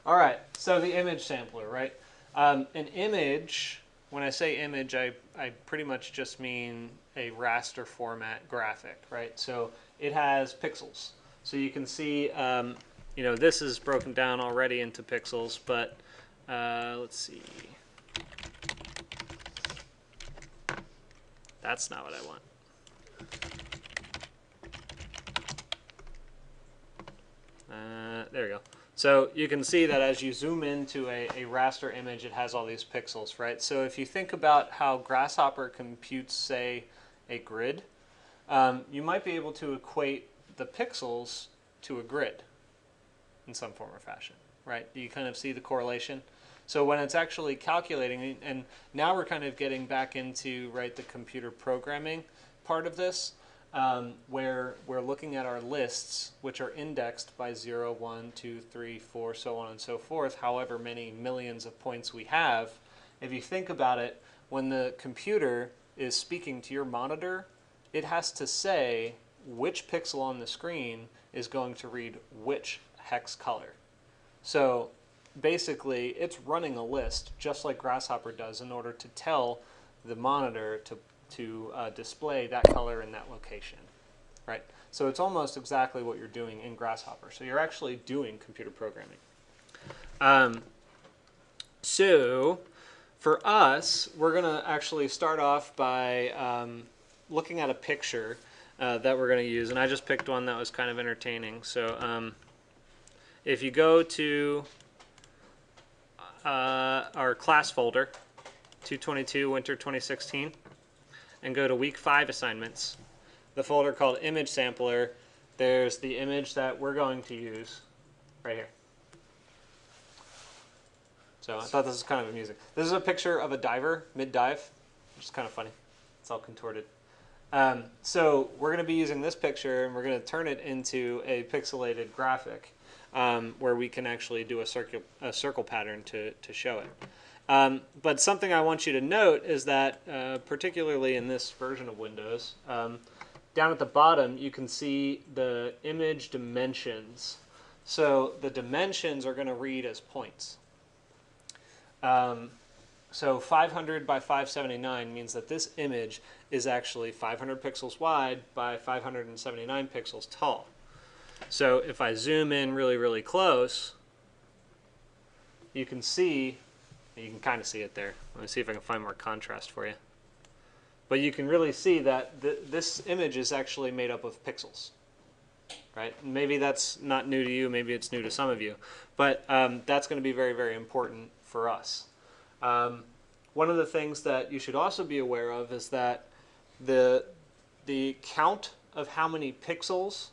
All right, so the image sampler, right? An image, when I say image, I pretty much just mean a raster format graphic, right? So it has pixels. So you can see, this is broken down already into pixels, but let's see. That's not what I want. There we go. So you can see that as you zoom into a raster image, it has all these pixels, right? So if you think about how Grasshopper computes, say, a grid, you might be able to equate the pixels to a grid in some form or fashion, right? You kind of see the correlation. So when it's actually calculating, and now we're kind of getting back into, right, the computer programming part of this, where we're looking at our lists, which are indexed by 0, 1, 2, 3, 4, so on and so forth, however many millions of points we have. If you think about it, when the computer is speaking to your monitor, it has to say which pixel on the screen is going to read which hex color. So basically, it's running a list just like Grasshopper does in order to tell the monitor to display that color in that location, right? So it's almost exactly what you're doing in Grasshopper. So you're actually doing computer programming. So for us, we're going to actually start off by looking at a picture that we're going to use. And I just picked one that was kind of entertaining. So if you go to our class folder, 222 Winter 2016, and go to week 5 assignments, the folder called Image Sampler, there's the image that we're going to use right here. So I thought this was kind of amusing. This is a picture of a diver mid-dive, which is kind of funny. It's all contorted. So we're going to be using this picture, and we're going to turn it into a pixelated graphic where we can actually do a circle pattern to show it. But something I want you to note is that, particularly in this version of Windows, down at the bottom you can see the image dimensions. So the dimensions are going to read as points. So 500 by 579 means that this image is actually 500 pixels wide by 579 pixels tall. So if I zoom in really, really close, you can see, you can kind of see it there. Let me see if I can find more contrast for you. But you can really see that this image is actually made up of pixels, right? Maybe that's not new to you, maybe it's new to some of you, but that's going to be very, very important for us. One of the things that you should also be aware of is that the count of how many pixels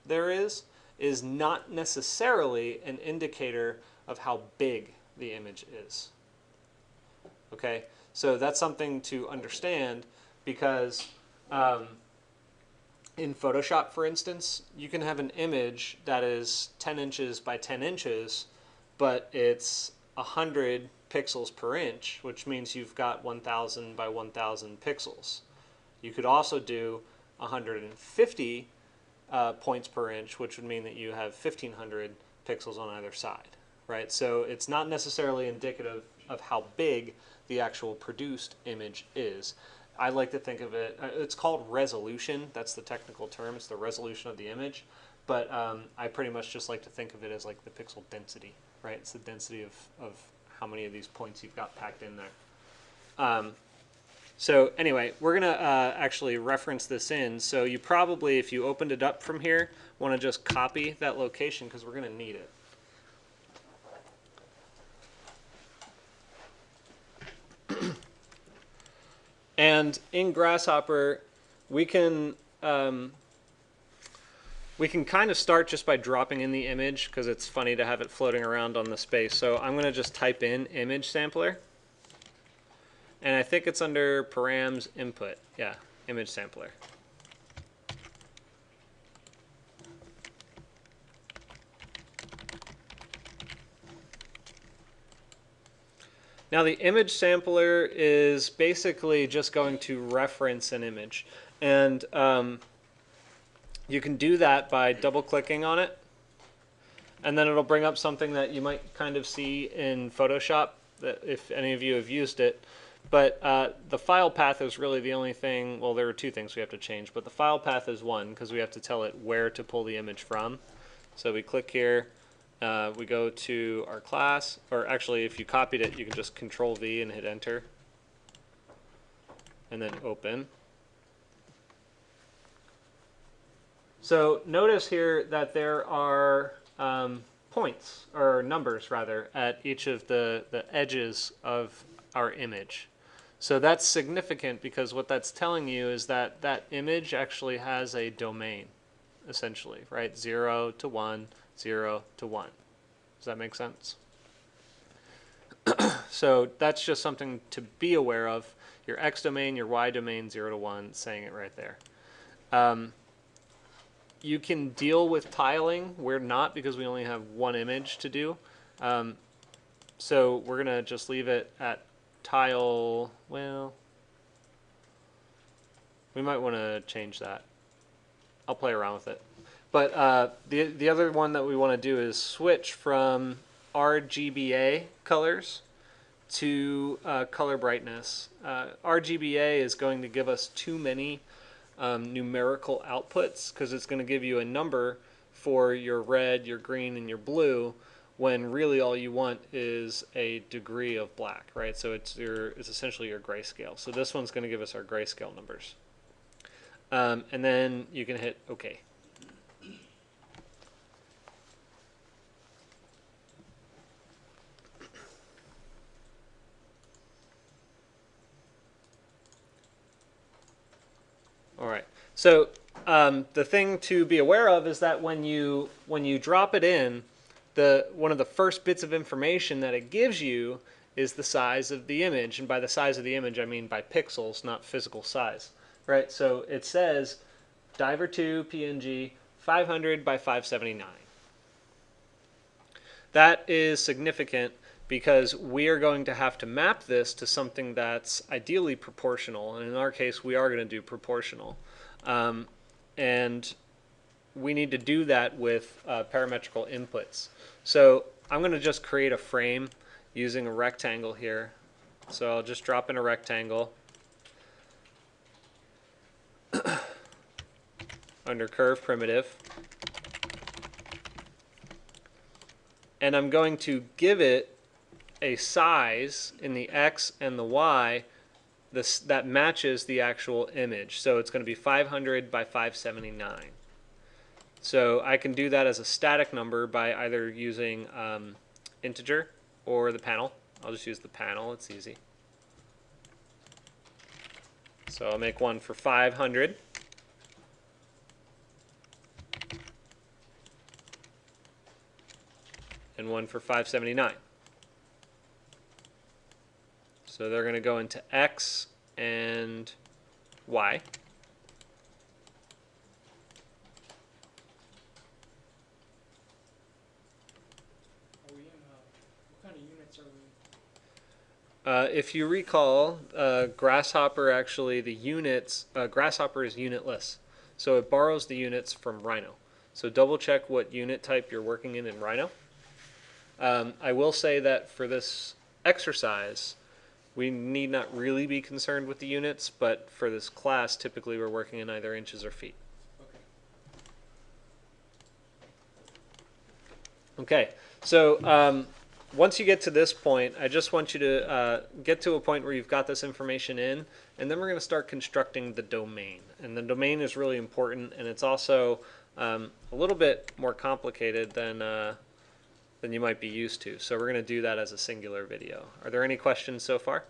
there is not necessarily an indicator of how big the image is. Okay, so that's something to understand, because in Photoshop, for instance, you can have an image that is 10 inches by 10 inches, but it's 100 pixels per inch, which means you've got 1,000 by 1,000 pixels. You could also do 150 points per inch, which would mean that you have 1,500 pixels on either side, right? So it's not necessarily indicative of how big the actual produced image is. I like to think of it, it's called resolution, that's the technical term, it's the resolution of the image, but I pretty much just like to think of it as like the pixel density, right? It's the density of how many of these points you've got packed in there. So anyway, we're going to actually reference this in. So you probably, if you opened it up from here, want to just copy that location because we're going to need it. And in Grasshopper, we can kind of start just by dropping in the image because it's funny to have it floating around on the space. So I'm going to just type in image sampler. And I think it's under params input. Yeah, image sampler. Now the image sampler is basically just going to reference an image. And you can do that by double clicking on it. and then it'll bring up something that you might kind of see in Photoshop, that if any of you have used it. But the file path is really the only thing. Well, there are two things we have to change, but the file path is one because we have to tell it where to pull the image from. So we click here, we go to our class, or actually if you copied it, you can just Control V and hit enter, and then open. So notice here that there are points, or numbers rather, at each of the edges of our image. So that's significant because what that's telling you is that that image actually has a domain, essentially, right? 0 to 1, 0 to 1. Does that make sense? So that's just something to be aware of. Your X domain, your Y domain, 0 to 1, saying it right there. You can deal with tiling. We're not, because we only have one image to do. So we're going to just leave it at tile. Well, we might want to change that. I'll play around with it. But the other one that we want to do is switch from RGBA colors to color brightness. RGBA is going to give us too many numerical outputs because it's going to give you a number for your red, your green, and your blue, when really all you want is a degree of black, right? So it's essentially your grayscale. So this one's going to give us our grayscale numbers. And then you can hit OK. All right. So the thing to be aware of is that when you drop it in, one of the first bits of information that it gives you is the size of the image. And by the size of the image, I mean by pixels, not physical size. Right? So it says Diver 2 PNG 500 by 579. That is significant because we are going to have to map this to something that's ideally proportional. And in our case, we are going to do proportional. And we need to do that with parametrical inputs. So I'm going to just create a frame using a rectangle here. So I'll just drop in a rectangle under curve primitive. And I'm going to give it a size in the X and the Y that matches the actual image. So it's going to be 500 by 579. So I can do that as a static number by either using integer or the panel. I'll just use the panel, it's easy. So I'll make one for 500. And one for 579. So they're going to go into X and Y. What kind of units are we in? If you recall, Grasshopper actually, the units, Grasshopper is unitless. So it borrows the units from Rhino. So double check what unit type you're working in Rhino. I will say that for this exercise, we need not really be concerned with the units, but for this class, typically we're working in either inches or feet. Okay, so once you get to this point, I just want you to get to a point where you've got this information in, and then we're going to start constructing the domain. And the domain is really important, and it's also a little bit more complicated than you might be used to. So we're going to do that as a singular video. Are there any questions so far?